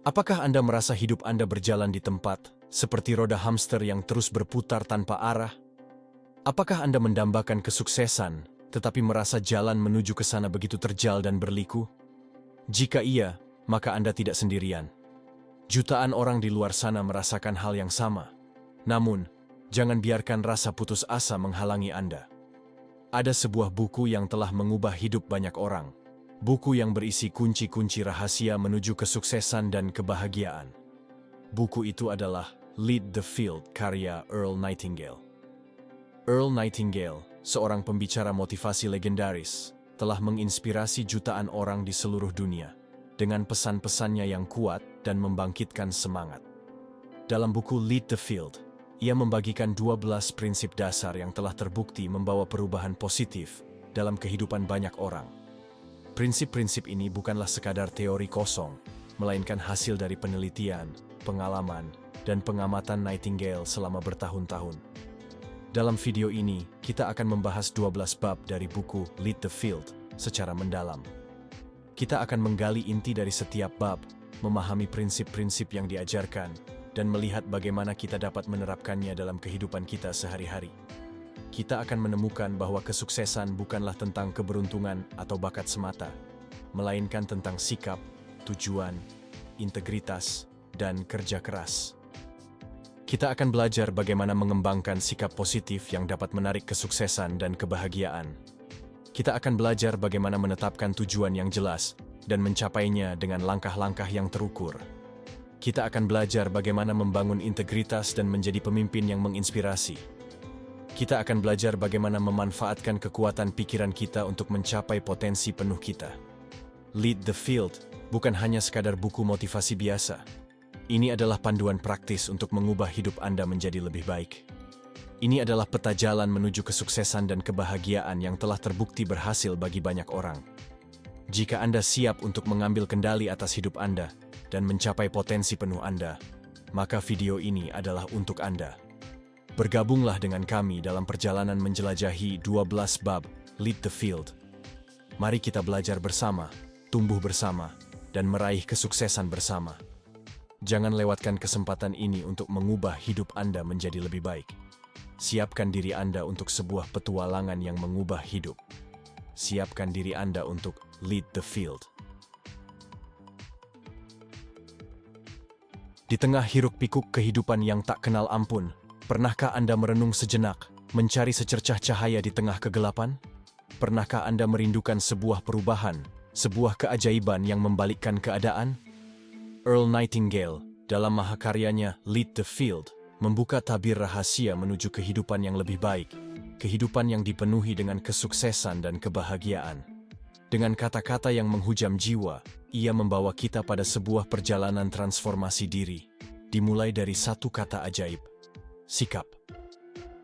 Apakah Anda merasa hidup Anda berjalan di tempat, seperti roda hamster yang terus berputar tanpa arah? Apakah Anda mendambakan kesuksesan, tetapi merasa jalan menuju ke sana begitu terjal dan berliku? Jika iya, maka Anda tidak sendirian. Jutaan orang di luar sana merasakan hal yang sama. Namun, jangan biarkan rasa putus asa menghalangi Anda. Ada sebuah buku yang telah mengubah hidup banyak orang. Buku yang berisi kunci-kunci rahasia menuju kesuksesan dan kebahagiaan. Buku itu adalah Lead the Field karya Earl Nightingale. Earl Nightingale, seorang pembicara motivasi legendaris, telah menginspirasi jutaan orang di seluruh dunia dengan pesan-pesannya yang kuat dan membangkitkan semangat. Dalam buku Lead the Field, ia membagikan 12 prinsip dasar yang telah terbukti membawa perubahan positif dalam kehidupan banyak orang. Prinsip-prinsip ini bukanlah sekadar teori kosong, melainkan hasil dari penelitian, pengalaman, dan pengamatan Nightingale selama bertahun-tahun. Dalam video ini, kita akan membahas 12 bab dari buku Lead the Field secara mendalam. Kita akan menggali inti dari setiap bab, memahami prinsip-prinsip yang diajarkan, dan melihat bagaimana kita dapat menerapkannya dalam kehidupan kita sehari-hari. Kita akan menemukan bahwa kesuksesan bukanlah tentang keberuntungan atau bakat semata, melainkan tentang sikap, tujuan, integritas, dan kerja keras. Kita akan belajar bagaimana mengembangkan sikap positif yang dapat menarik kesuksesan dan kebahagiaan. Kita akan belajar bagaimana menetapkan tujuan yang jelas dan mencapainya dengan langkah-langkah yang terukur. Kita akan belajar bagaimana membangun integritas dan menjadi pemimpin yang menginspirasi. Kita akan belajar bagaimana memanfaatkan kekuatan pikiran kita untuk mencapai potensi penuh kita. Lead the Field bukan hanya sekadar buku motivasi biasa. Ini adalah panduan praktis untuk mengubah hidup Anda menjadi lebih baik. Ini adalah peta jalan menuju kesuksesan dan kebahagiaan yang telah terbukti berhasil bagi banyak orang. Jika Anda siap untuk mengambil kendali atas hidup Anda dan mencapai potensi penuh Anda, maka video ini adalah untuk Anda. Bergabunglah dengan kami dalam perjalanan menjelajahi 12 bab Lead the Field. Mari kita belajar bersama, tumbuh bersama, dan meraih kesuksesan bersama. Jangan lewatkan kesempatan ini untuk mengubah hidup Anda menjadi lebih baik. Siapkan diri Anda untuk sebuah petualangan yang mengubah hidup. Siapkan diri Anda untuk Lead the Field. Di tengah hiruk-pikuk kehidupan yang tak kenal ampun, pernahkah Anda merenung sejenak, mencari secercah cahaya di tengah kegelapan? Pernahkah Anda merindukan sebuah perubahan, sebuah keajaiban yang membalikkan keadaan? Earl Nightingale, dalam mahakaryanya Lead the Field, membuka tabir rahasia menuju kehidupan yang lebih baik, kehidupan yang dipenuhi dengan kesuksesan dan kebahagiaan. Dengan kata-kata yang menghujam jiwa, ia membawa kita pada sebuah perjalanan transformasi diri, dimulai dari satu kata ajaib. Sikap.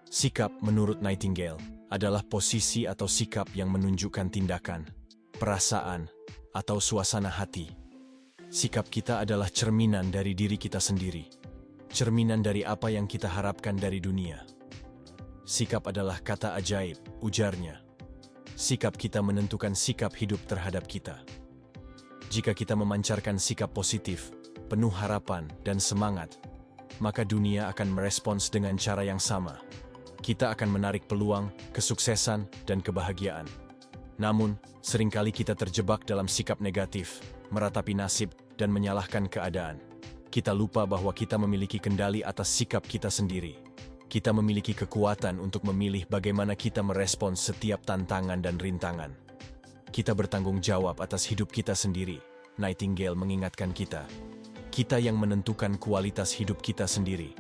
Sikap, menurut Nightingale, adalah posisi atau sikap yang menunjukkan tindakan, perasaan, atau suasana hati. Sikap kita adalah cerminan dari diri kita sendiri, cerminan dari apa yang kita harapkan dari dunia. Sikap adalah kata ajaib, ujarnya. Sikap kita menentukan sikap hidup terhadap kita. Jika kita memancarkan sikap positif, penuh harapan dan semangat, maka dunia akan merespons dengan cara yang sama. Kita akan menarik peluang, kesuksesan, dan kebahagiaan. Namun, seringkali kita terjebak dalam sikap negatif, meratapi nasib, dan menyalahkan keadaan. Kita lupa bahwa kita memiliki kendali atas sikap kita sendiri. Kita memiliki kekuatan untuk memilih bagaimana kita merespons setiap tantangan dan rintangan. Kita bertanggung jawab atas hidup kita sendiri. Nightingale mengingatkan kita. Kita yang menentukan kualitas hidup kita sendiri.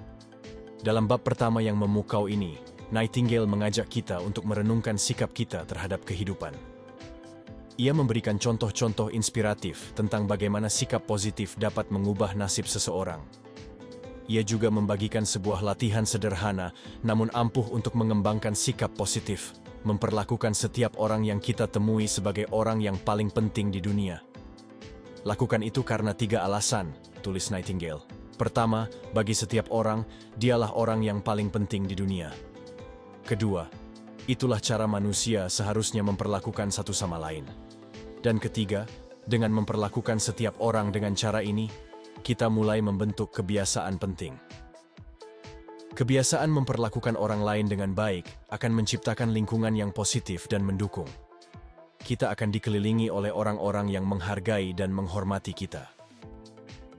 Dalam bab pertama yang memukau ini, Nightingale mengajak kita untuk merenungkan sikap kita terhadap kehidupan. Ia memberikan contoh-contoh inspiratif tentang bagaimana sikap positif dapat mengubah nasib seseorang. Ia juga membagikan sebuah latihan sederhana namun ampuh untuk mengembangkan sikap positif, memperlakukan setiap orang yang kita temui sebagai orang yang paling penting di dunia. Lakukan itu karena 3 alasan, tulis Nightingale. Pertama, bagi setiap orang, dialah orang yang paling penting di dunia. Kedua, itulah cara manusia seharusnya memperlakukan satu sama lain. Dan ketiga, dengan memperlakukan setiap orang dengan cara ini, kita mulai membentuk kebiasaan penting. Kebiasaan memperlakukan orang lain dengan baik akan menciptakan lingkungan yang positif dan mendukung. Kita akan dikelilingi oleh orang-orang yang menghargai dan menghormati kita.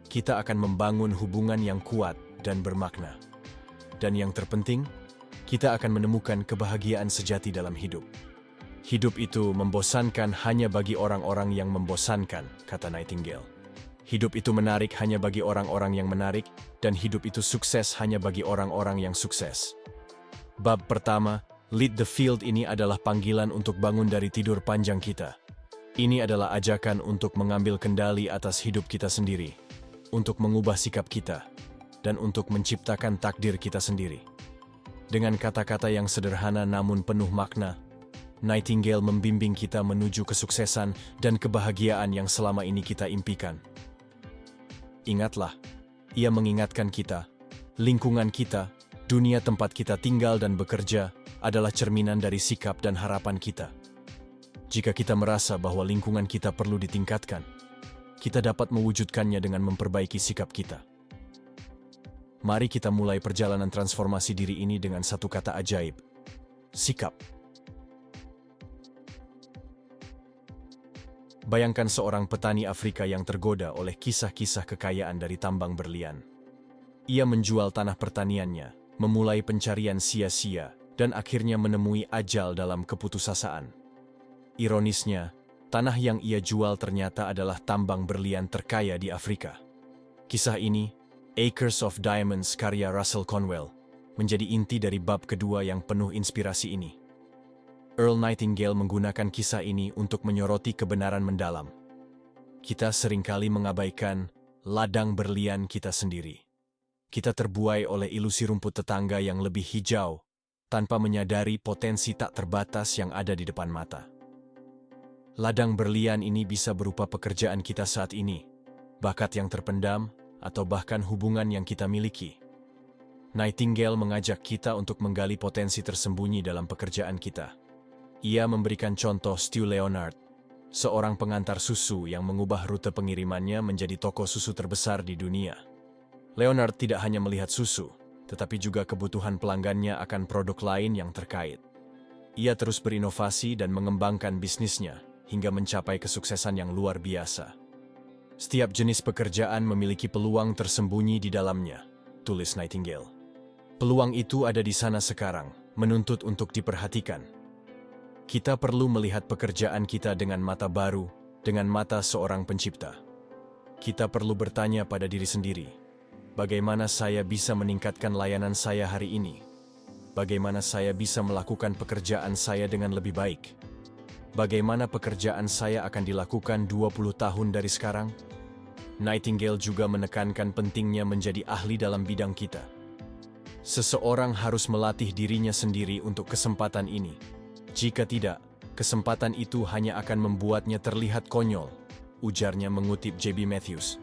Kita akan membangun hubungan yang kuat dan bermakna. Dan yang terpenting, kita akan menemukan kebahagiaan sejati dalam hidup. Hidup itu membosankan hanya bagi orang-orang yang membosankan, kata Nightingale. Hidup itu menarik hanya bagi orang-orang yang menarik, dan hidup itu sukses hanya bagi orang-orang yang sukses. Bab pertama, Lead the Field ini adalah panggilan untuk bangun dari tidur panjang kita. Ini adalah ajakan untuk mengambil kendali atas hidup kita sendiri, untuk mengubah sikap kita, dan untuk menciptakan takdir kita sendiri. Dengan kata-kata yang sederhana namun penuh makna, Nightingale membimbing kita menuju kesuksesan dan kebahagiaan yang selama ini kita impikan. Ingatlah, ia mengingatkan kita, lingkungan kita, dunia tempat kita tinggal dan bekerja adalah cerminan dari sikap dan harapan kita. Jika kita merasa bahwa lingkungan kita perlu ditingkatkan, kita dapat mewujudkannya dengan memperbaiki sikap kita. Mari kita mulai perjalanan transformasi diri ini dengan satu kata ajaib: sikap. Bayangkan seorang petani Afrika yang tergoda oleh kisah-kisah kekayaan dari tambang berlian. Ia menjual tanah pertaniannya, memulai pencarian sia-sia, dan akhirnya menemui ajal dalam keputusasaan. Ironisnya, tanah yang ia jual ternyata adalah tambang berlian terkaya di Afrika. Kisah ini, Acres of Diamonds karya Russell Conwell, menjadi inti dari bab kedua yang penuh inspirasi ini. Earl Nightingale menggunakan kisah ini untuk menyoroti kebenaran mendalam. Kita seringkali mengabaikan ladang berlian kita sendiri. Kita terbuai oleh ilusi rumput tetangga yang lebih hijau, tanpa menyadari potensi tak terbatas yang ada di depan mata. Ladang berlian ini bisa berupa pekerjaan kita saat ini, bakat yang terpendam, atau bahkan hubungan yang kita miliki. Nightingale mengajak kita untuk menggali potensi tersembunyi dalam pekerjaan kita. Ia memberikan contoh Stew Leonard, seorang pengantar susu yang mengubah rute pengirimannya menjadi toko susu terbesar di dunia. Leonard tidak hanya melihat susu, tetapi juga kebutuhan pelanggannya akan produk lain yang terkait. Ia terus berinovasi dan mengembangkan bisnisnya, hingga mencapai kesuksesan yang luar biasa. Setiap jenis pekerjaan memiliki peluang tersembunyi di dalamnya, tulis Nightingale. Peluang itu ada di sana sekarang, menuntut untuk diperhatikan. Kita perlu melihat pekerjaan kita dengan mata baru, dengan mata seorang pencipta. Kita perlu bertanya pada diri sendiri, bagaimana saya bisa meningkatkan layanan saya hari ini? Bagaimana saya bisa melakukan pekerjaan saya dengan lebih baik? Bagaimana pekerjaan saya akan dilakukan 20 tahun dari sekarang? Nightingale juga menekankan pentingnya menjadi ahli dalam bidang kita. Seseorang harus melatih dirinya sendiri untuk kesempatan ini. Jika tidak, kesempatan itu hanya akan membuatnya terlihat konyol, ujarnya mengutip J.B. Matthews.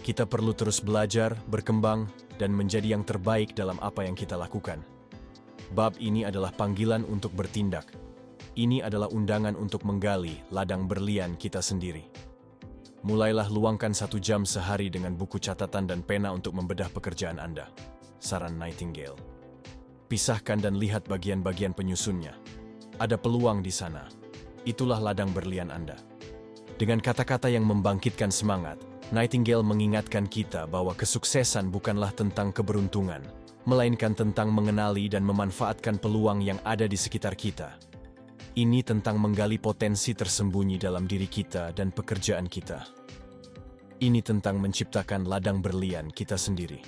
Kita perlu terus belajar, berkembang, dan menjadi yang terbaik dalam apa yang kita lakukan. Bab ini adalah panggilan untuk bertindak. Ini adalah undangan untuk menggali ladang berlian kita sendiri. Mulailah luangkan 1 jam sehari dengan buku catatan dan pena untuk membedah pekerjaan Anda, saran Nightingale. Pisahkan dan lihat bagian-bagian penyusunnya. Ada peluang di sana. Itulah ladang berlian Anda. Dengan kata-kata yang membangkitkan semangat, Nightingale mengingatkan kita bahwa kesuksesan bukanlah tentang keberuntungan, melainkan tentang mengenali dan memanfaatkan peluang yang ada di sekitar kita. Ini tentang menggali potensi tersembunyi dalam diri kita dan pekerjaan kita. Ini tentang menciptakan ladang berlian kita sendiri.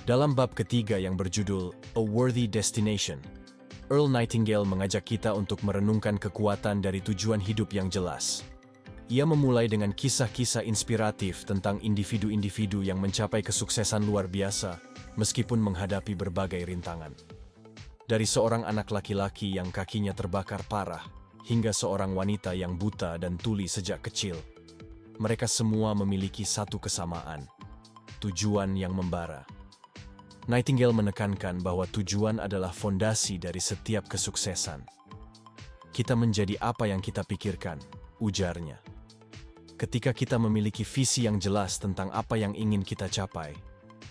Dalam bab ketiga yang berjudul A Worthy Destination, Earl Nightingale mengajak kita untuk merenungkan kekuatan dari tujuan hidup yang jelas. Ia memulai dengan kisah-kisah inspiratif tentang individu-individu yang mencapai kesuksesan luar biasa meskipun menghadapi berbagai rintangan. Dari seorang anak laki-laki yang kakinya terbakar parah, hingga seorang wanita yang buta dan tuli sejak kecil. Mereka semua memiliki satu kesamaan, tujuan yang membara. Nightingale menekankan bahwa tujuan adalah fondasi dari setiap kesuksesan. Kita menjadi apa yang kita pikirkan, ujarnya. ketika kita memiliki visi yang jelas tentang apa yang ingin kita capai,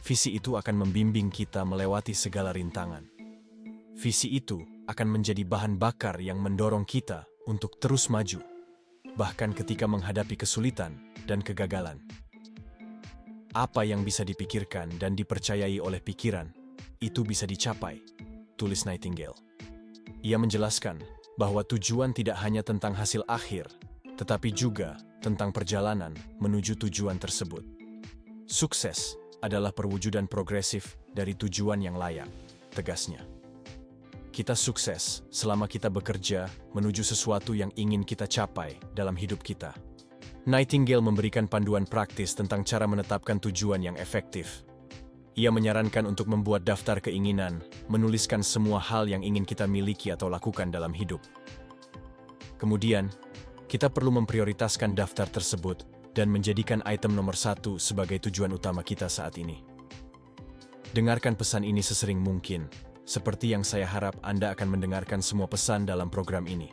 visi itu akan membimbing kita melewati segala rintangan. Visi itu akan menjadi bahan bakar yang mendorong kita untuk terus maju, bahkan ketika menghadapi kesulitan dan kegagalan. Apa yang bisa dipikirkan dan dipercayai oleh pikiran, itu bisa dicapai, tulis Nightingale. Ia menjelaskan bahwa tujuan tidak hanya tentang hasil akhir, tetapi juga tentang perjalanan menuju tujuan tersebut. Sukses adalah perwujudan progresif dari tujuan yang layak, tegasnya. Kita sukses selama kita bekerja menuju sesuatu yang ingin kita capai dalam hidup kita. Nightingale memberikan panduan praktis tentang cara menetapkan tujuan yang efektif. Ia menyarankan untuk membuat daftar keinginan, menuliskan semua hal yang ingin kita miliki atau lakukan dalam hidup. Kemudian, kita perlu memprioritaskan daftar tersebut dan menjadikan item nomor 1 sebagai tujuan utama kita saat ini. Dengarkan pesan ini sesering mungkin, seperti yang saya harap Anda akan mendengarkan semua pesan dalam program ini.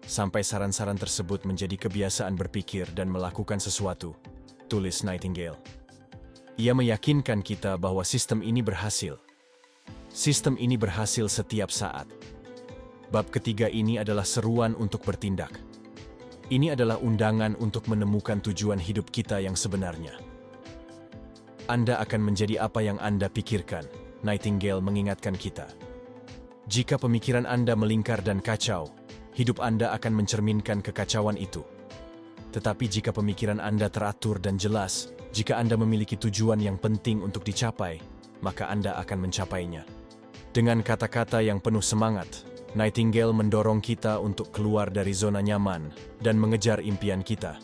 Sampai saran-saran tersebut menjadi kebiasaan berpikir dan melakukan sesuatu, tulis Nightingale. Ia meyakinkan kita bahwa sistem ini berhasil. Sistem ini berhasil setiap saat. Bab ketiga ini adalah seruan untuk bertindak. Ini adalah undangan untuk menemukan tujuan hidup kita yang sebenarnya. Anda akan menjadi apa yang Anda pikirkan, Nightingale mengingatkan kita. Jika pemikiran Anda melingkar dan kacau, hidup Anda akan mencerminkan kekacauan itu. Tetapi jika pemikiran Anda teratur dan jelas, jika Anda memiliki tujuan yang penting untuk dicapai, maka Anda akan mencapainya. Dengan kata-kata yang penuh semangat, Nightingale mendorong kita untuk keluar dari zona nyaman dan mengejar impian kita.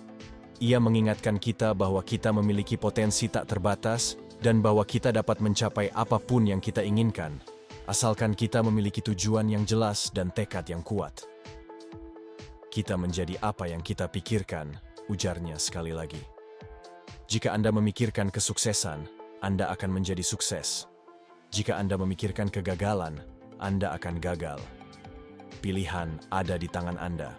Ia mengingatkan kita bahwa kita memiliki potensi tak terbatas dan bahwa kita dapat mencapai apapun yang kita inginkan, asalkan kita memiliki tujuan yang jelas dan tekad yang kuat. Kita menjadi apa yang kita pikirkan, ujarnya sekali lagi. Jika Anda memikirkan kesuksesan, Anda akan menjadi sukses. Jika Anda memikirkan kegagalan, Anda akan gagal. Pilihan ada di tangan Anda.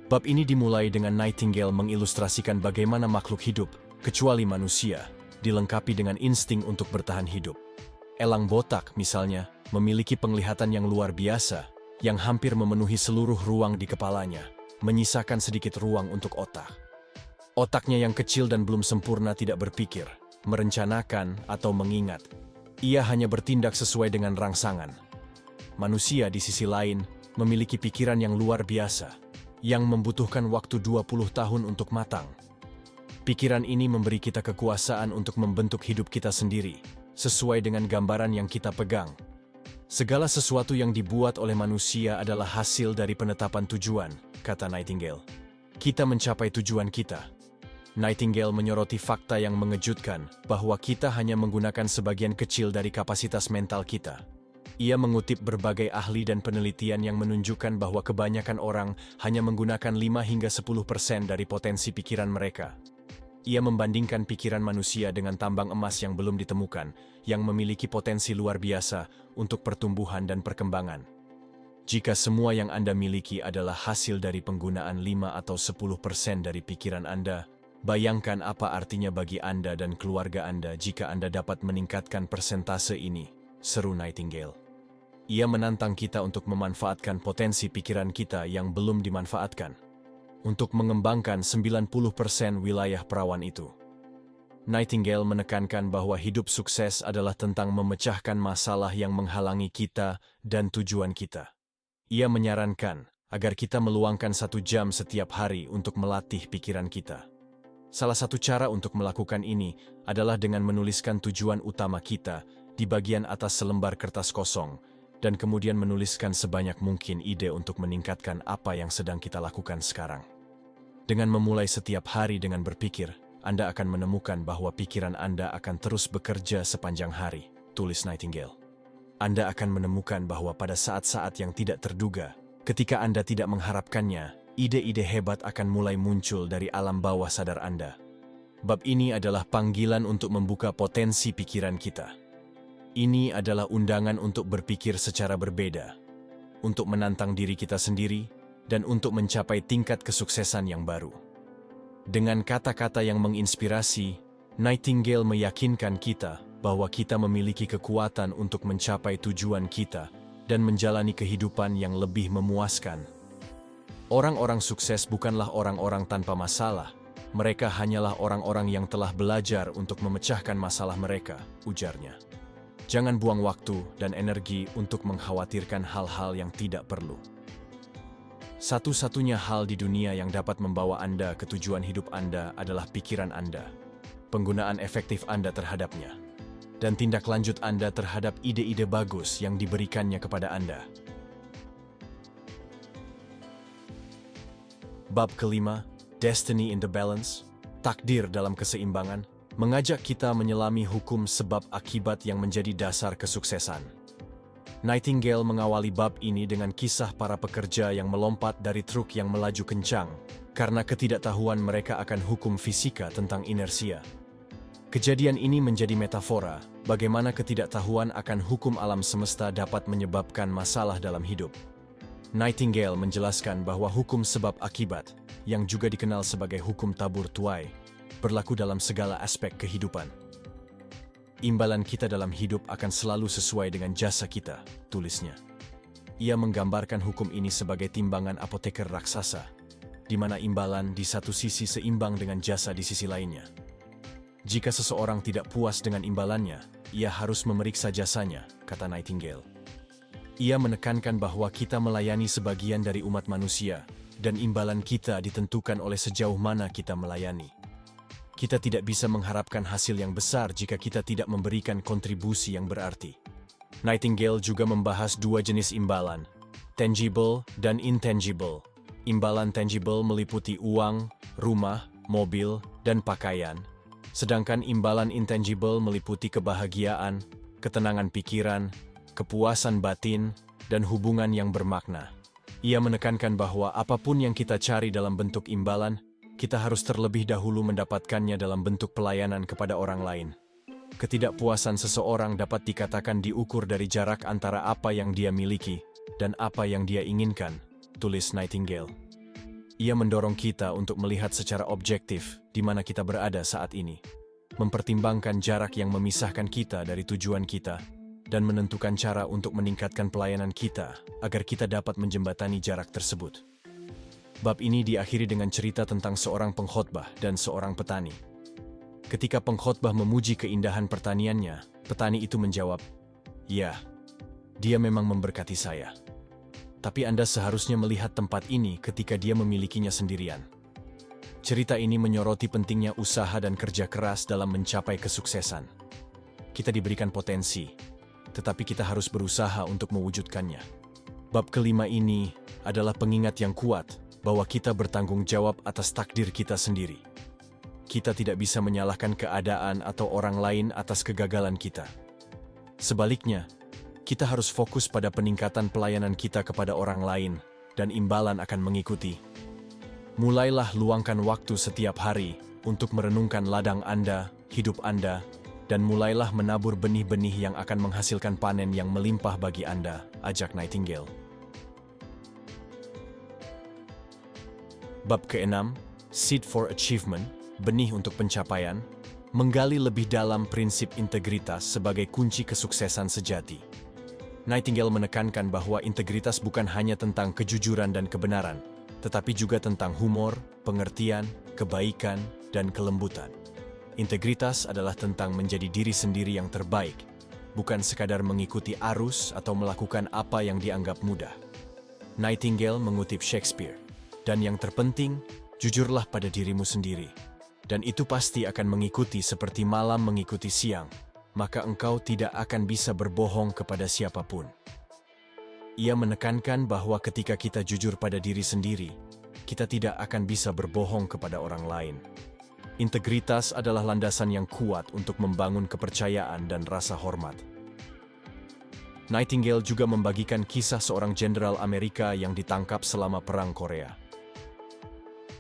Bab ini dimulai dengan Nightingale mengilustrasikan bagaimana makhluk hidup, kecuali manusia, dilengkapi dengan insting untuk bertahan hidup. Elang botak, misalnya, memiliki penglihatan yang luar biasa, yang hampir memenuhi seluruh ruang di kepalanya, menyisakan sedikit ruang untuk otak. Otaknya yang kecil dan belum sempurna tidak berpikir, merencanakan, atau mengingat. Ia hanya bertindak sesuai dengan rangsangan. Manusia di sisi lain memiliki pikiran yang luar biasa, yang membutuhkan waktu 20 tahun untuk matang. Pikiran ini memberi kita kekuasaan untuk membentuk hidup kita sendiri, sesuai dengan gambaran yang kita pegang. Segala sesuatu yang dibuat oleh manusia adalah hasil dari penetapan tujuan, kata Nightingale. Kita mencapai tujuan kita. Nightingale menyoroti fakta yang mengejutkan bahwa kita hanya menggunakan sebagian kecil dari kapasitas mental kita. Ia mengutip berbagai ahli dan penelitian yang menunjukkan bahwa kebanyakan orang hanya menggunakan 5 hingga 10% dari potensi pikiran mereka. Ia membandingkan pikiran manusia dengan tambang emas yang belum ditemukan, yang memiliki potensi luar biasa untuk pertumbuhan dan perkembangan. Jika semua yang Anda miliki adalah hasil dari penggunaan 5 atau 10% dari pikiran Anda, bayangkan apa artinya bagi Anda dan keluarga Anda jika Anda dapat meningkatkan persentase ini, seru Nightingale. Ia menantang kita untuk memanfaatkan potensi pikiran kita yang belum dimanfaatkan, untuk mengembangkan 90% wilayah perawan itu. Nightingale menekankan bahwa hidup sukses adalah tentang memecahkan masalah yang menghalangi kita dan tujuan kita. Ia menyarankan agar kita meluangkan 1 jam setiap hari untuk melatih pikiran kita. Salah satu cara untuk melakukan ini adalah dengan menuliskan tujuan utama kita di bagian atas selembar kertas kosong, dan kemudian menuliskan sebanyak mungkin ide untuk meningkatkan apa yang sedang kita lakukan sekarang. Dengan memulai setiap hari dengan berpikir, Anda akan menemukan bahwa pikiran Anda akan terus bekerja sepanjang hari, tulis Nightingale. Anda akan menemukan bahwa pada saat-saat yang tidak terduga, ketika Anda tidak mengharapkannya, ide-ide hebat akan mulai muncul dari alam bawah sadar Anda. Bab ini adalah panggilan untuk membuka potensi pikiran kita. Ini adalah undangan untuk berpikir secara berbeda, untuk menantang diri kita sendiri, dan untuk mencapai tingkat kesuksesan yang baru. Dengan kata-kata yang menginspirasi, Nightingale meyakinkan kita bahwa kita memiliki kekuatan untuk mencapai tujuan kita dan menjalani kehidupan yang lebih memuaskan. Orang-orang sukses bukanlah orang-orang tanpa masalah, mereka hanyalah orang-orang yang telah belajar untuk memecahkan masalah mereka, ujarnya. Jangan buang waktu dan energi untuk mengkhawatirkan hal-hal yang tidak perlu. Satu-satunya hal di dunia yang dapat membawa Anda ke tujuan hidup Anda adalah pikiran Anda, penggunaan efektif Anda terhadapnya, dan tindak lanjut Anda terhadap ide-ide bagus yang diberikannya kepada Anda. Bab kelima, Destiny in the Balance, takdir dalam keseimbangan, mengajak kita menyelami hukum sebab akibat yang menjadi dasar kesuksesan. Nightingale mengawali bab ini dengan kisah para pekerja yang melompat dari truk yang melaju kencang karena ketidaktahuan mereka akan hukum fisika tentang inersia. Kejadian ini menjadi metafora bagaimana ketidaktahuan akan hukum alam semesta dapat menyebabkan masalah dalam hidup. Nightingale menjelaskan bahwa hukum sebab akibat, yang juga dikenal sebagai hukum tabur tuai, berlaku dalam segala aspek kehidupan. Imbalan kita dalam hidup akan selalu sesuai dengan jasa kita, tulisnya. Ia menggambarkan hukum ini sebagai timbangan apoteker raksasa, di mana imbalan di satu sisi seimbang dengan jasa di sisi lainnya. Jika seseorang tidak puas dengan imbalannya, ia harus memeriksa jasanya, kata Nightingale. Ia menekankan bahwa kita melayani sebagian dari umat manusia, dan imbalan kita ditentukan oleh sejauh mana kita melayani. Kita tidak bisa mengharapkan hasil yang besar jika kita tidak memberikan kontribusi yang berarti. Nightingale juga membahas dua jenis imbalan, tangible dan intangible. Imbalan tangible meliputi uang, rumah, mobil, dan pakaian. Sedangkan imbalan intangible meliputi kebahagiaan, ketenangan pikiran, kepuasan batin, dan hubungan yang bermakna. Ia menekankan bahwa apapun yang kita cari dalam bentuk imbalan, kita harus terlebih dahulu mendapatkannya dalam bentuk pelayanan kepada orang lain. Ketidakpuasan seseorang dapat dikatakan diukur dari jarak antara apa yang dia miliki dan apa yang dia inginkan, tulis Nightingale. Ia mendorong kita untuk melihat secara objektif di mana kita berada saat ini, mempertimbangkan jarak yang memisahkan kita dari tujuan kita, dan menentukan cara untuk meningkatkan pelayanan kita agar kita dapat menjembatani jarak tersebut. Bab ini diakhiri dengan cerita tentang seorang pengkhotbah dan seorang petani. Ketika pengkhotbah memuji keindahan pertaniannya, petani itu menjawab, "Ya, dia memang memberkati saya. Tapi Anda seharusnya melihat tempat ini ketika dia memilikinya sendirian." Cerita ini menyoroti pentingnya usaha dan kerja keras dalam mencapai kesuksesan. Kita diberikan potensi, tetapi kita harus berusaha untuk mewujudkannya. Bab kelima ini adalah pengingat yang kuat bahwa kita bertanggung jawab atas takdir kita sendiri. Kita tidak bisa menyalahkan keadaan atau orang lain atas kegagalan kita. Sebaliknya, kita harus fokus pada peningkatan pelayanan kita kepada orang lain, dan imbalan akan mengikuti. Mulailah luangkan waktu setiap hari untuk merenungkan ladang Anda, hidup Anda, dan mulailah menabur benih-benih yang akan menghasilkan panen yang melimpah bagi Anda, ajak Nightingale. Bab ke-6, Seed for Achievement, benih untuk pencapaian, menggali lebih dalam prinsip integritas sebagai kunci kesuksesan sejati. Nightingale menekankan bahwa integritas bukan hanya tentang kejujuran dan kebenaran, tetapi juga tentang humor, pengertian, kebaikan, dan kelembutan. Integritas adalah tentang menjadi diri sendiri yang terbaik, bukan sekadar mengikuti arus atau melakukan apa yang dianggap mudah. Nightingale mengutip Shakespeare, "Dan yang terpenting, jujurlah pada dirimu sendiri. Dan itu pasti akan mengikuti seperti malam mengikuti siang, maka engkau tidak akan bisa berbohong kepada siapapun." Ia menekankan bahwa ketika kita jujur pada diri sendiri, kita tidak akan bisa berbohong kepada orang lain. Integritas adalah landasan yang kuat untuk membangun kepercayaan dan rasa hormat. Nightingale juga membagikan kisah seorang jenderal Amerika yang ditangkap selama Perang Korea.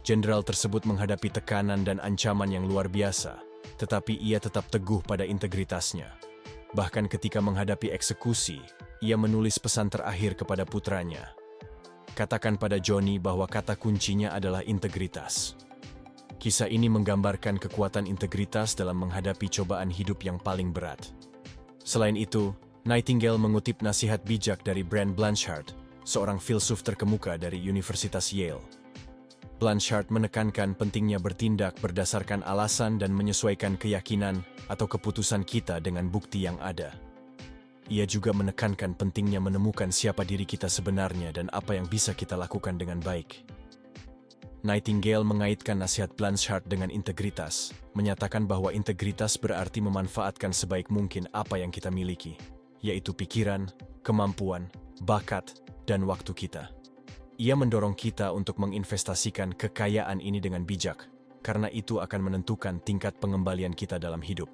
Jenderal tersebut menghadapi tekanan dan ancaman yang luar biasa, tetapi ia tetap teguh pada integritasnya. Bahkan ketika menghadapi eksekusi, ia menulis pesan terakhir kepada putranya. Katakan pada Johnny bahwa kata kuncinya adalah integritas. Kisah ini menggambarkan kekuatan integritas dalam menghadapi cobaan hidup yang paling berat. Selain itu, Nightingale mengutip nasihat bijak dari Brand Blanchard, seorang filsuf terkemuka dari Universitas Yale. Blanchard menekankan pentingnya bertindak berdasarkan alasan dan menyesuaikan keyakinan atau keputusan kita dengan bukti yang ada. Ia juga menekankan pentingnya menemukan siapa diri kita sebenarnya dan apa yang bisa kita lakukan dengan baik. Nightingale mengaitkan nasihat Blanchard dengan integritas, menyatakan bahwa integritas berarti memanfaatkan sebaik mungkin apa yang kita miliki, yaitu pikiran, kemampuan, bakat, dan waktu kita. Ia mendorong kita untuk menginvestasikan kekayaan ini dengan bijak, karena itu akan menentukan tingkat pengembalian kita dalam hidup.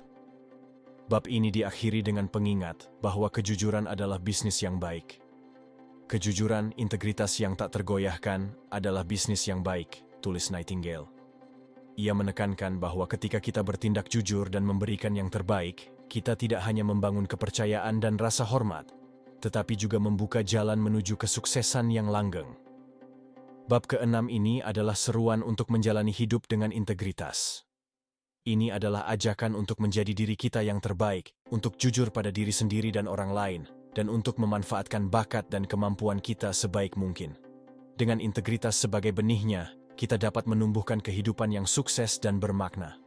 Bab ini diakhiri dengan pengingat bahwa kejujuran adalah bisnis yang baik. Kejujuran, integritas yang tak tergoyahkan adalah bisnis yang baik, tulis Nightingale. Ia menekankan bahwa ketika kita bertindak jujur dan memberikan yang terbaik, kita tidak hanya membangun kepercayaan dan rasa hormat, tetapi juga membuka jalan menuju kesuksesan yang langgeng. Bab ke-6 ini adalah seruan untuk menjalani hidup dengan integritas. Ini adalah ajakan untuk menjadi diri kita yang terbaik, untuk jujur pada diri sendiri dan orang lain, dan untuk memanfaatkan bakat dan kemampuan kita sebaik mungkin. Dengan integritas sebagai benihnya, kita dapat menumbuhkan kehidupan yang sukses dan bermakna.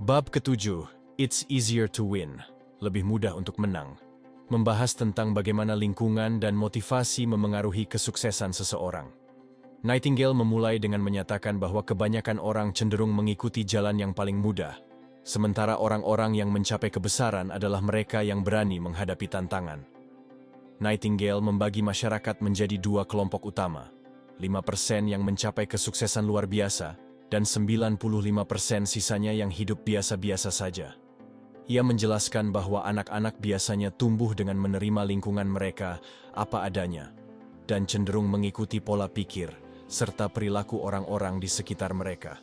Bab ke-7, It's Easier to Win, lebih mudah untuk menang, membahas tentang bagaimana lingkungan dan motivasi memengaruhi kesuksesan seseorang. Nightingale memulai dengan menyatakan bahwa kebanyakan orang cenderung mengikuti jalan yang paling mudah, sementara orang-orang yang mencapai kebesaran adalah mereka yang berani menghadapi tantangan. Nightingale membagi masyarakat menjadi dua kelompok utama, 5% yang mencapai kesuksesan luar biasa, dan 95% sisanya yang hidup biasa-biasa saja. Ia menjelaskan bahwa anak-anak biasanya tumbuh dengan menerima lingkungan mereka apa adanya, dan cenderung mengikuti pola pikir serta perilaku orang-orang di sekitar mereka.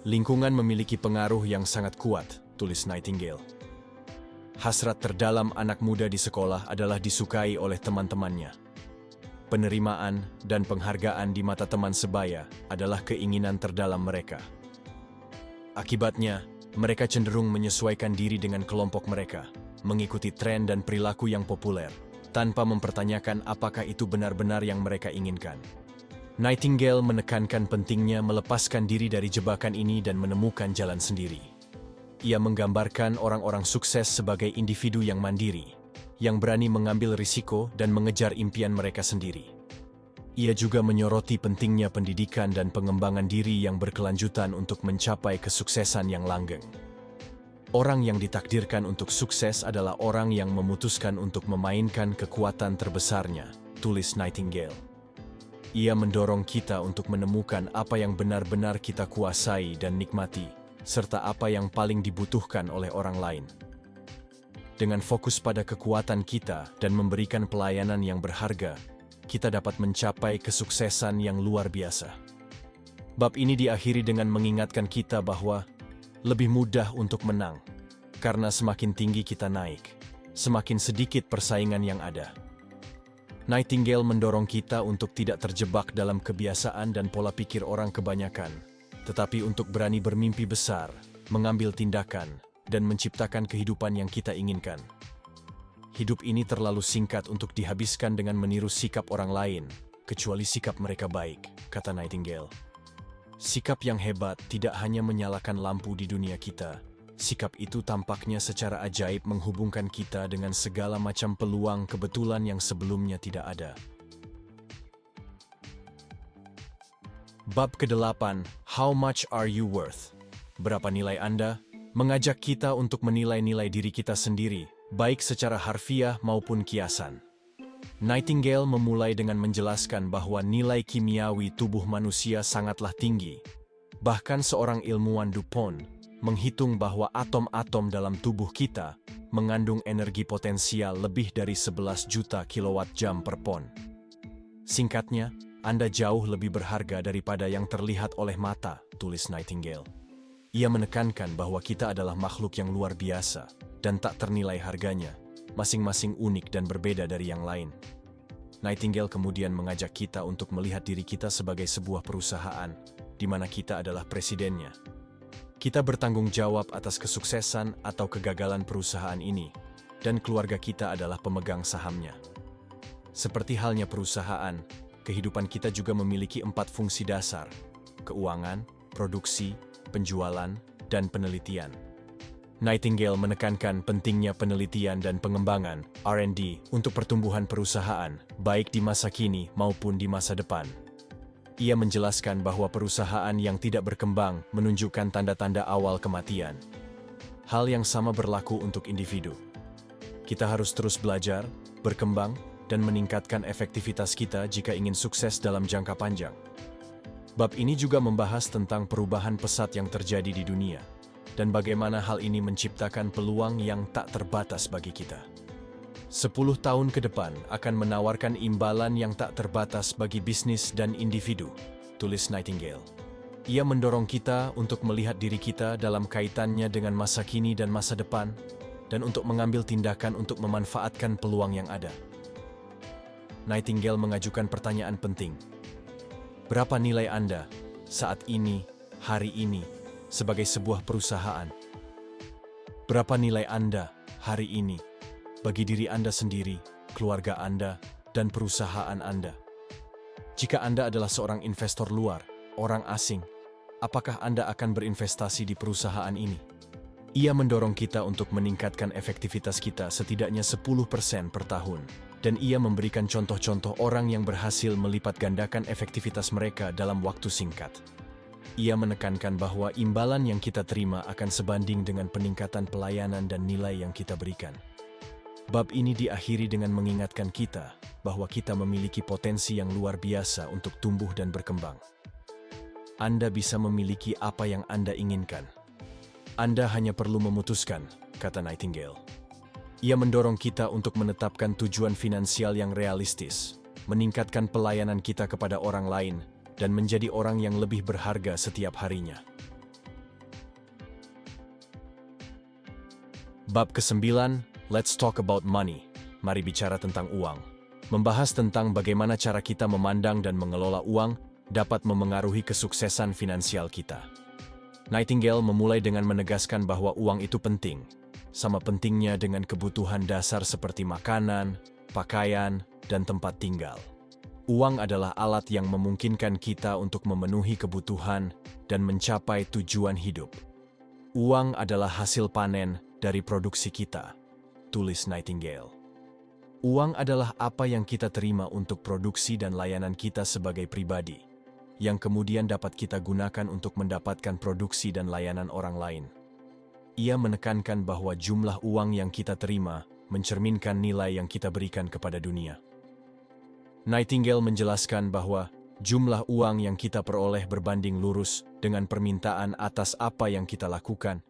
Lingkungan memiliki pengaruh yang sangat kuat, tulis Nightingale. Hasrat terdalam anak muda di sekolah adalah disukai oleh teman-temannya. Penerimaan dan penghargaan di mata teman sebaya adalah keinginan terdalam mereka. Akibatnya, mereka cenderung menyesuaikan diri dengan kelompok mereka, mengikuti tren dan perilaku yang populer, tanpa mempertanyakan apakah itu benar-benar yang mereka inginkan. Nightingale menekankan pentingnya melepaskan diri dari jebakan ini dan menemukan jalan sendiri. Ia menggambarkan orang-orang sukses sebagai individu yang mandiri, yang berani mengambil risiko dan mengejar impian mereka sendiri. Ia juga menyoroti pentingnya pendidikan dan pengembangan diri yang berkelanjutan untuk mencapai kesuksesan yang langgeng. Orang yang ditakdirkan untuk sukses adalah orang yang memutuskan untuk memainkan kekuatan terbesarnya, tulis Nightingale. Ia mendorong kita untuk menemukan apa yang benar-benar kita kuasai dan nikmati, serta apa yang paling dibutuhkan oleh orang lain. Dengan fokus pada kekuatan kita dan memberikan pelayanan yang berharga, kita dapat mencapai kesuksesan yang luar biasa. Bab ini diakhiri dengan mengingatkan kita bahwa lebih mudah untuk menang, karena semakin tinggi kita naik, semakin sedikit persaingan yang ada. Nightingale mendorong kita untuk tidak terjebak dalam kebiasaan dan pola pikir orang kebanyakan, tetapi untuk berani bermimpi besar, mengambil tindakan, dan menciptakan kehidupan yang kita inginkan. Hidup ini terlalu singkat untuk dihabiskan dengan meniru sikap orang lain, kecuali sikap mereka baik, kata Nightingale. Sikap yang hebat tidak hanya menyalakan lampu di dunia kita, sikap itu tampaknya secara ajaib menghubungkan kita dengan segala macam peluang kebetulan yang sebelumnya tidak ada. Bab ke-8, How much are you worth? Berapa nilai Anda? Mengajak kita untuk menilai nilai diri kita sendiri, baik secara harfiah maupun kiasan. Nightingale memulai dengan menjelaskan bahwa nilai kimiawi tubuh manusia sangatlah tinggi. Bahkan seorang ilmuwan DuPont menghitung bahwa atom-atom dalam tubuh kita mengandung energi potensial lebih dari 11 juta kilowatt-jam per pon. Singkatnya, Anda jauh lebih berharga daripada yang terlihat oleh mata, tulis Nightingale. Ia menekankan bahwa kita adalah makhluk yang luar biasa dan tak ternilai harganya, masing-masing unik dan berbeda dari yang lain. Nightingale kemudian mengajak kita untuk melihat diri kita sebagai sebuah perusahaan, di mana kita adalah presidennya. Kita bertanggung jawab atas kesuksesan atau kegagalan perusahaan ini, dan keluarga kita adalah pemegang sahamnya. Seperti halnya perusahaan, kehidupan kita juga memiliki 4 fungsi dasar: keuangan, produksi, penjualan, dan penelitian. Nightingale menekankan pentingnya penelitian dan pengembangan (R&D) untuk pertumbuhan perusahaan, baik di masa kini maupun di masa depan. Ia menjelaskan bahwa perusahaan yang tidak berkembang menunjukkan tanda-tanda awal kematian. Hal yang sama berlaku untuk individu. Kita harus terus belajar, berkembang, dan meningkatkan efektivitas kita jika ingin sukses dalam jangka panjang. Bab ini juga membahas tentang perubahan pesat yang terjadi di dunia, dan bagaimana hal ini menciptakan peluang yang tak terbatas bagi kita. 10 tahun ke depan akan menawarkan imbalan yang tak terbatas bagi bisnis dan individu, tulis Nightingale. Ia mendorong kita untuk melihat diri kita dalam kaitannya dengan masa kini dan masa depan, dan untuk mengambil tindakan untuk memanfaatkan peluang yang ada. Nightingale mengajukan pertanyaan penting. Berapa nilai Anda saat ini, hari ini, sebagai sebuah perusahaan? Berapa nilai Anda hari ini bagi diri Anda sendiri, keluarga Anda, dan perusahaan Anda? Jika Anda adalah seorang investor luar, orang asing, apakah Anda akan berinvestasi di perusahaan ini? Ia mendorong kita untuk meningkatkan efektivitas kita setidaknya 10% per tahun. Dan ia memberikan contoh-contoh orang yang berhasil melipat gandakan efektivitas mereka dalam waktu singkat. Ia menekankan bahwa imbalan yang kita terima akan sebanding dengan peningkatan pelayanan dan nilai yang kita berikan. Bab ini diakhiri dengan mengingatkan kita bahwa kita memiliki potensi yang luar biasa untuk tumbuh dan berkembang. Anda bisa memiliki apa yang Anda inginkan. Anda hanya perlu memutuskan, kata Nightingale. Ia mendorong kita untuk menetapkan tujuan finansial yang realistis, meningkatkan pelayanan kita kepada orang lain, dan menjadi orang yang lebih berharga setiap harinya. Bab ke-9, Let's Talk About Money. Mari bicara tentang uang. Membahas tentang bagaimana cara kita memandang dan mengelola uang dapat memengaruhi kesuksesan finansial kita. Nightingale memulai dengan menegaskan bahwa uang itu penting, sama pentingnya dengan kebutuhan dasar seperti makanan, pakaian, dan tempat tinggal. Uang adalah alat yang memungkinkan kita untuk memenuhi kebutuhan dan mencapai tujuan hidup. Uang adalah hasil panen dari produksi kita, tulis Nightingale. Uang adalah apa yang kita terima untuk produksi dan layanan kita sebagai pribadi, yang kemudian dapat kita gunakan untuk mendapatkan produksi dan layanan orang lain. Ia menekankan bahwa jumlah uang yang kita terima mencerminkan nilai yang kita berikan kepada dunia. Nightingale menjelaskan bahwa jumlah uang yang kita peroleh berbanding lurus dengan permintaan atas apa yang kita lakukan,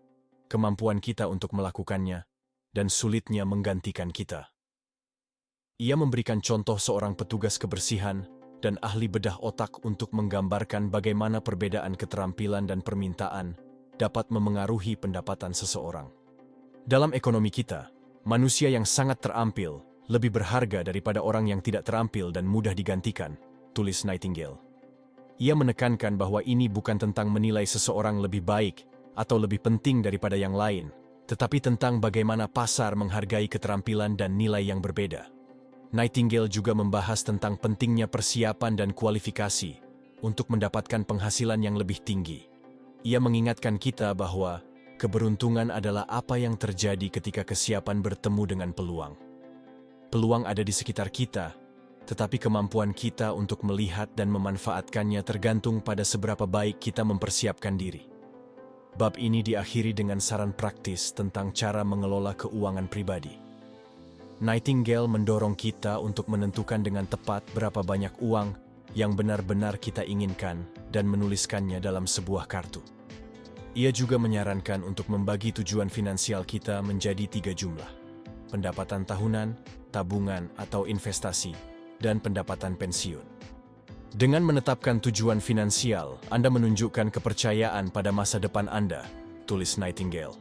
kemampuan kita untuk melakukannya, dan sulitnya menggantikan kita. Ia memberikan contoh seorang petugas kebersihan dan ahli bedah otak untuk menggambarkan bagaimana perbedaan keterampilan dan permintaan dapat memengaruhi pendapatan seseorang. Dalam ekonomi kita, manusia yang sangat terampil lebih berharga daripada orang yang tidak terampil dan mudah digantikan, tulis Nightingale. Ia menekankan bahwa ini bukan tentang menilai seseorang lebih baik atau lebih penting daripada yang lain, tetapi tentang bagaimana pasar menghargai keterampilan dan nilai yang berbeda. Nightingale juga membahas tentang pentingnya persiapan dan kualifikasi untuk mendapatkan penghasilan yang lebih tinggi. Ia mengingatkan kita bahwa keberuntungan adalah apa yang terjadi ketika kesiapan bertemu dengan peluang. Peluang ada di sekitar kita, tetapi kemampuan kita untuk melihat dan memanfaatkannya tergantung pada seberapa baik kita mempersiapkan diri. Bab ini diakhiri dengan saran praktis tentang cara mengelola keuangan pribadi. Nightingale mendorong kita untuk menentukan dengan tepat berapa banyak uang yang benar-benar kita inginkan dan menuliskannya dalam sebuah kartu. Ia juga menyarankan untuk membagi tujuan finansial kita menjadi 3 jumlah: pendapatan tahunan, tabungan atau investasi, dan pendapatan pensiun. Dengan menetapkan tujuan finansial, Anda menunjukkan kepercayaan pada masa depan Anda, tulis Nightingale.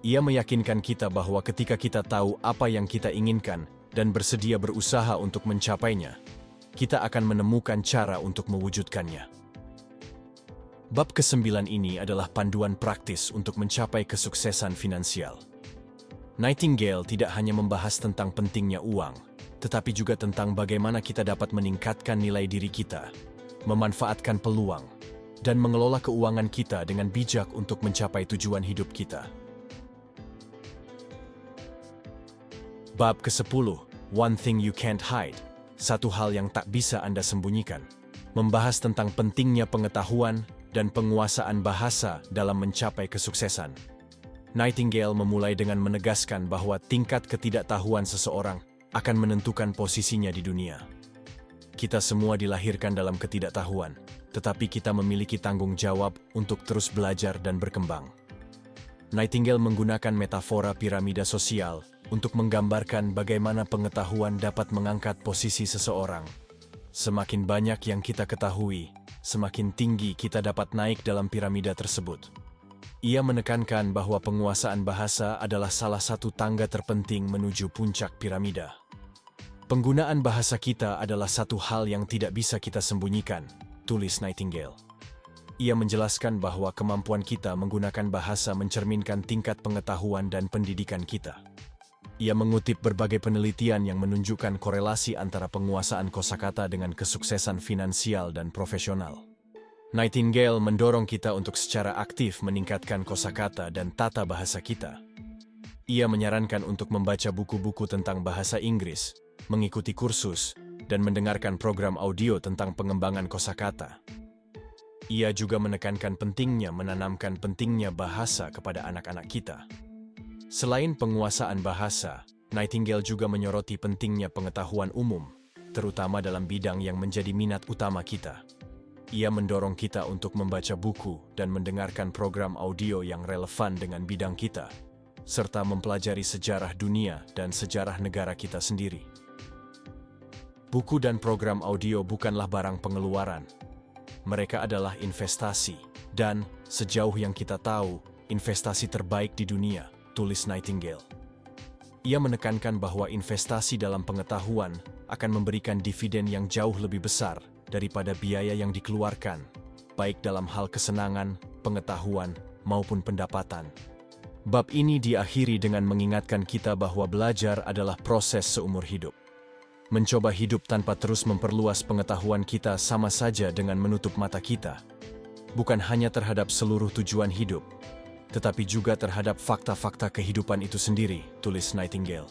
Ia meyakinkan kita bahwa ketika kita tahu apa yang kita inginkan dan bersedia berusaha untuk mencapainya, kita akan menemukan cara untuk mewujudkannya. Bab ke-9 ini adalah panduan praktis untuk mencapai kesuksesan finansial. Nightingale tidak hanya membahas tentang pentingnya uang, tetapi juga tentang bagaimana kita dapat meningkatkan nilai diri kita, memanfaatkan peluang, dan mengelola keuangan kita dengan bijak untuk mencapai tujuan hidup kita. Bab ke-10, One Thing You Can't Hide, satu hal yang tak bisa Anda sembunyikan, membahas tentang pentingnya pengetahuan dan penguasaan bahasa dalam mencapai kesuksesan. Nightingale memulai dengan menegaskan bahwa tingkat ketidaktahuan seseorang akan menentukan posisinya di dunia. Kita semua dilahirkan dalam ketidaktahuan, tetapi kita memiliki tanggung jawab untuk terus belajar dan berkembang. Nightingale menggunakan metafora piramida sosial untuk menggambarkan bagaimana pengetahuan dapat mengangkat posisi seseorang. Semakin banyak yang kita ketahui, semakin tinggi kita dapat naik dalam piramida tersebut. Ia menekankan bahwa penguasaan bahasa adalah salah satu tangga terpenting menuju puncak piramida. Penggunaan bahasa kita adalah satu hal yang tidak bisa kita sembunyikan, tulis Nightingale. Ia menjelaskan bahwa kemampuan kita menggunakan bahasa mencerminkan tingkat pengetahuan dan pendidikan kita. Ia mengutip berbagai penelitian yang menunjukkan korelasi antara penguasaan kosakata dengan kesuksesan finansial dan profesional. Nightingale mendorong kita untuk secara aktif meningkatkan kosakata dan tata bahasa kita. Ia menyarankan untuk membaca buku-buku tentang bahasa Inggris, mengikuti kursus, dan mendengarkan program audio tentang pengembangan kosakata. Ia juga menekankan pentingnya menanamkan pentingnya bahasa kepada anak-anak kita. Selain penguasaan bahasa, Nightingale juga menyoroti pentingnya pengetahuan umum, terutama dalam bidang yang menjadi minat utama kita. Ia mendorong kita untuk membaca buku dan mendengarkan program audio yang relevan dengan bidang kita, serta mempelajari sejarah dunia dan sejarah negara kita sendiri. Buku dan program audio bukanlah barang pengeluaran. Mereka adalah investasi, dan, sejauh yang kita tahu, investasi terbaik di dunia, tulis Nightingale. Ia menekankan bahwa investasi dalam pengetahuan akan memberikan dividen yang jauh lebih besar daripada biaya yang dikeluarkan, baik dalam hal kesenangan, pengetahuan, maupun pendapatan. Bab ini diakhiri dengan mengingatkan kita bahwa belajar adalah proses seumur hidup. Mencoba hidup tanpa terus memperluas pengetahuan kita sama saja dengan menutup mata kita, bukan hanya terhadap seluruh tujuan hidup, tetapi juga terhadap fakta-fakta kehidupan itu sendiri, tulis Nightingale.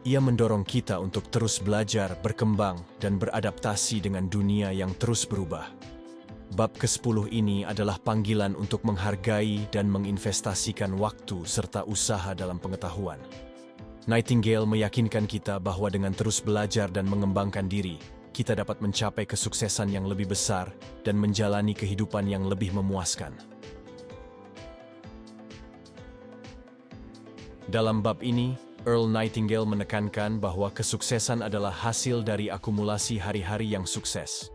Ia mendorong kita untuk terus belajar, berkembang, dan beradaptasi dengan dunia yang terus berubah. Bab ke-10 ini adalah panggilan untuk menghargai dan menginvestasikan waktu serta usaha dalam pengetahuan. Nightingale meyakinkan kita bahwa dengan terus belajar dan mengembangkan diri, kita dapat mencapai kesuksesan yang lebih besar dan menjalani kehidupan yang lebih memuaskan. Dalam bab ini, Earl Nightingale menekankan bahwa kesuksesan adalah hasil dari akumulasi hari-hari yang sukses.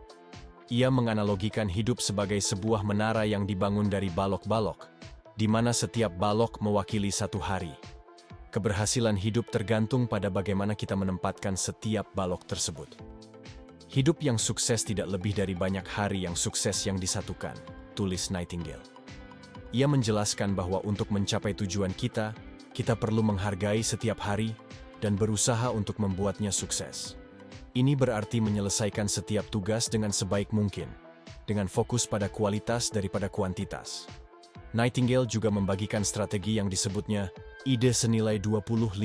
Ia menganalogikan hidup sebagai sebuah menara yang dibangun dari balok-balok, di mana setiap balok mewakili satu hari. Keberhasilan hidup tergantung pada bagaimana kita menempatkan setiap balok tersebut. Hidup yang sukses tidak lebih dari banyak hari yang sukses yang disatukan, tulis Nightingale. Ia menjelaskan bahwa untuk mencapai tujuan kita perlu menghargai setiap hari dan berusaha untuk membuatnya sukses. Ini berarti menyelesaikan setiap tugas dengan sebaik mungkin, dengan fokus pada kualitas daripada kuantitas. Nightingale juga membagikan strategi yang disebutnya ide senilai $25.000.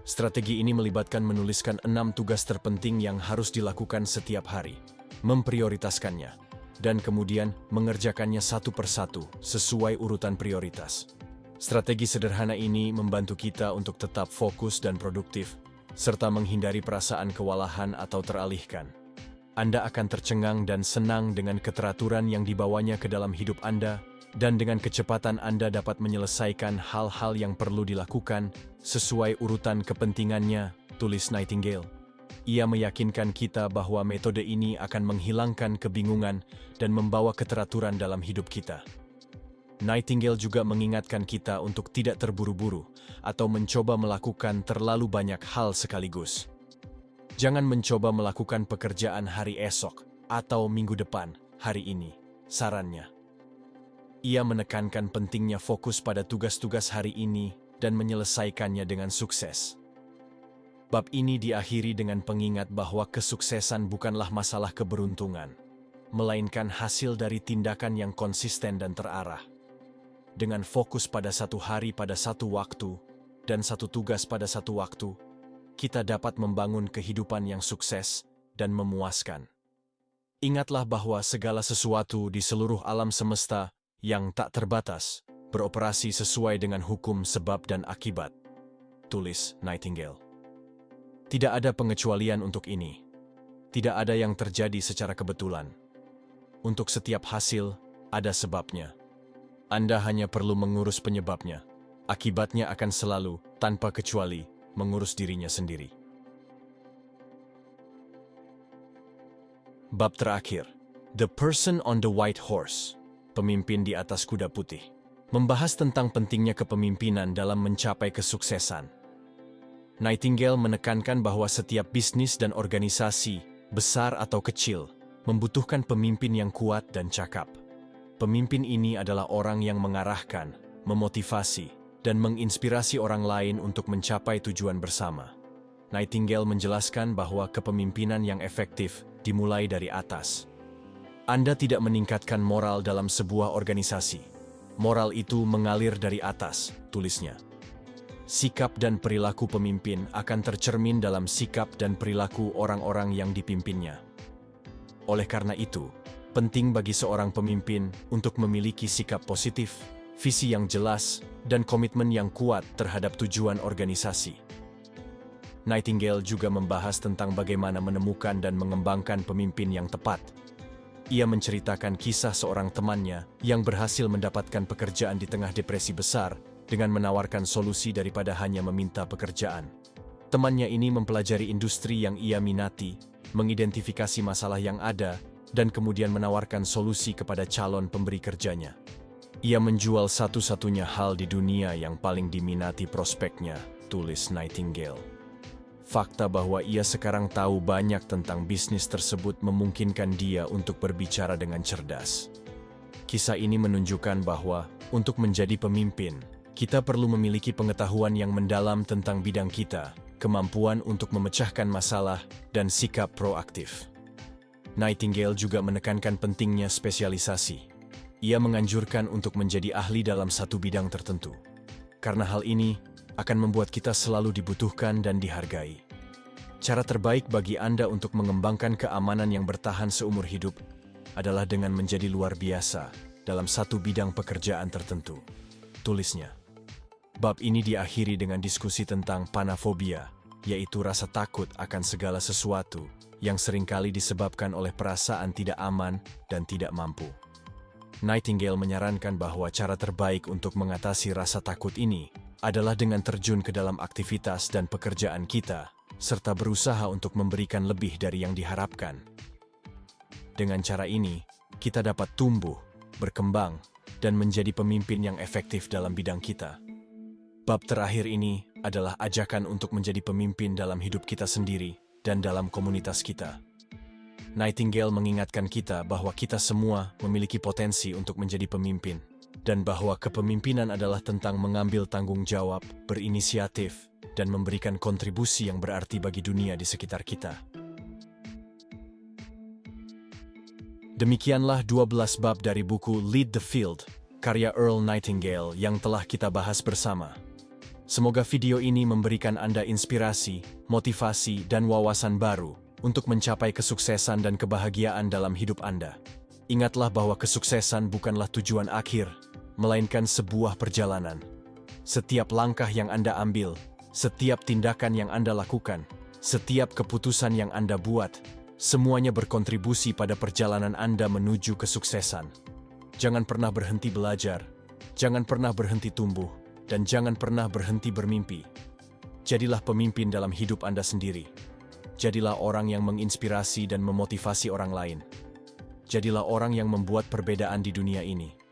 Strategi ini melibatkan menuliskan 6 tugas terpenting yang harus dilakukan setiap hari, memprioritaskannya, dan kemudian mengerjakannya satu persatu sesuai urutan prioritas. Strategi sederhana ini membantu kita untuk tetap fokus dan produktif, serta menghindari perasaan kewalahan atau teralihkan. Anda akan tercengang dan senang dengan keteraturan yang dibawanya ke dalam hidup Anda, dan dengan kecepatan Anda dapat menyelesaikan hal-hal yang perlu dilakukan sesuai urutan kepentingannya, tulis Nightingale. Ia meyakinkan kita bahwa metode ini akan menghilangkan kebingungan dan membawa keteraturan dalam hidup kita. Nightingale juga mengingatkan kita untuk tidak terburu-buru atau mencoba melakukan terlalu banyak hal sekaligus. Jangan mencoba melakukan pekerjaan hari esok atau minggu depan, hari ini, sarannya. Ia menekankan pentingnya fokus pada tugas-tugas hari ini dan menyelesaikannya dengan sukses. Bab ini diakhiri dengan pengingat bahwa kesuksesan bukanlah masalah keberuntungan, melainkan hasil dari tindakan yang konsisten dan terarah. Dengan fokus pada satu hari pada satu waktu, dan satu tugas pada satu waktu, kita dapat membangun kehidupan yang sukses dan memuaskan. Ingatlah bahwa segala sesuatu di seluruh alam semesta yang tak terbatas beroperasi sesuai dengan hukum sebab dan akibat. Tulis Nightingale. Tidak ada pengecualian untuk ini. Tidak ada yang terjadi secara kebetulan. Untuk setiap hasil, ada sebabnya. Anda hanya perlu mengurus penyebabnya. Akibatnya akan selalu, tanpa kecuali, mengurus dirinya sendiri. Bab terakhir, The Person on the White Horse, pemimpin di atas kuda putih, membahas tentang pentingnya kepemimpinan dalam mencapai kesuksesan. Nightingale menekankan bahwa setiap bisnis dan organisasi, besar atau kecil, membutuhkan pemimpin yang kuat dan cakap. Pemimpin ini adalah orang yang mengarahkan, memotivasi, dan menginspirasi orang lain untuk mencapai tujuan bersama. Nightingale menjelaskan bahwa kepemimpinan yang efektif dimulai dari atas. Anda tidak meningkatkan moral dalam sebuah organisasi. Moral itu mengalir dari atas, tulisnya. Sikap dan perilaku pemimpin akan tercermin dalam sikap dan perilaku orang-orang yang dipimpinnya. Oleh karena itu, penting bagi seorang pemimpin untuk memiliki sikap positif, visi yang jelas, dan komitmen yang kuat terhadap tujuan organisasi. Nightingale juga membahas tentang bagaimana menemukan dan mengembangkan pemimpin yang tepat. Ia menceritakan kisah seorang temannya yang berhasil mendapatkan pekerjaan di tengah depresi besar dengan menawarkan solusi daripada hanya meminta pekerjaan. Temannya ini mempelajari industri yang ia minati, mengidentifikasi masalah yang ada, dan kemudian menawarkan solusi kepada calon pemberi kerjanya. Ia menjual satu-satunya hal di dunia yang paling diminati prospeknya, tulis Nightingale. Fakta bahwa ia sekarang tahu banyak tentang bisnis tersebut memungkinkan dia untuk berbicara dengan cerdas. Kisah ini menunjukkan bahwa, untuk menjadi pemimpin, kita perlu memiliki pengetahuan yang mendalam tentang bidang kita, kemampuan untuk memecahkan masalah, dan sikap proaktif. Nightingale juga menekankan pentingnya spesialisasi. Ia menganjurkan untuk menjadi ahli dalam satu bidang tertentu. Karena hal ini akan membuat kita selalu dibutuhkan dan dihargai. Cara terbaik bagi Anda untuk mengembangkan keamanan yang bertahan seumur hidup adalah dengan menjadi luar biasa dalam satu bidang pekerjaan tertentu, tulisnya. Bab ini diakhiri dengan diskusi tentang panafobia, yaitu rasa takut akan segala sesuatu yang seringkali disebabkan oleh perasaan tidak aman dan tidak mampu. Nightingale menyarankan bahwa cara terbaik untuk mengatasi rasa takut ini adalah dengan terjun ke dalam aktivitas dan pekerjaan kita, serta berusaha untuk memberikan lebih dari yang diharapkan. Dengan cara ini, kita dapat tumbuh, berkembang, dan menjadi pemimpin yang efektif dalam bidang kita. Bab terakhir ini adalah ajakan untuk menjadi pemimpin dalam hidup kita sendiri dan dalam komunitas kita. Nightingale mengingatkan kita bahwa kita semua memiliki potensi untuk menjadi pemimpin, dan bahwa kepemimpinan adalah tentang mengambil tanggung jawab, berinisiatif, dan memberikan kontribusi yang berarti bagi dunia di sekitar kita. Demikianlah 12 bab dari buku Lead the Field, karya Earl Nightingale yang telah kita bahas bersama. Semoga video ini memberikan Anda inspirasi, motivasi, dan wawasan baru untuk mencapai kesuksesan dan kebahagiaan dalam hidup Anda. Ingatlah bahwa kesuksesan bukanlah tujuan akhir, melainkan sebuah perjalanan. Setiap langkah yang Anda ambil, setiap tindakan yang Anda lakukan, setiap keputusan yang Anda buat, semuanya berkontribusi pada perjalanan Anda menuju kesuksesan. Jangan pernah berhenti belajar, jangan pernah berhenti tumbuh, dan jangan pernah berhenti bermimpi. Jadilah pemimpin dalam hidup Anda sendiri. Jadilah orang yang menginspirasi dan memotivasi orang lain. Jadilah orang yang membuat perbedaan di dunia ini.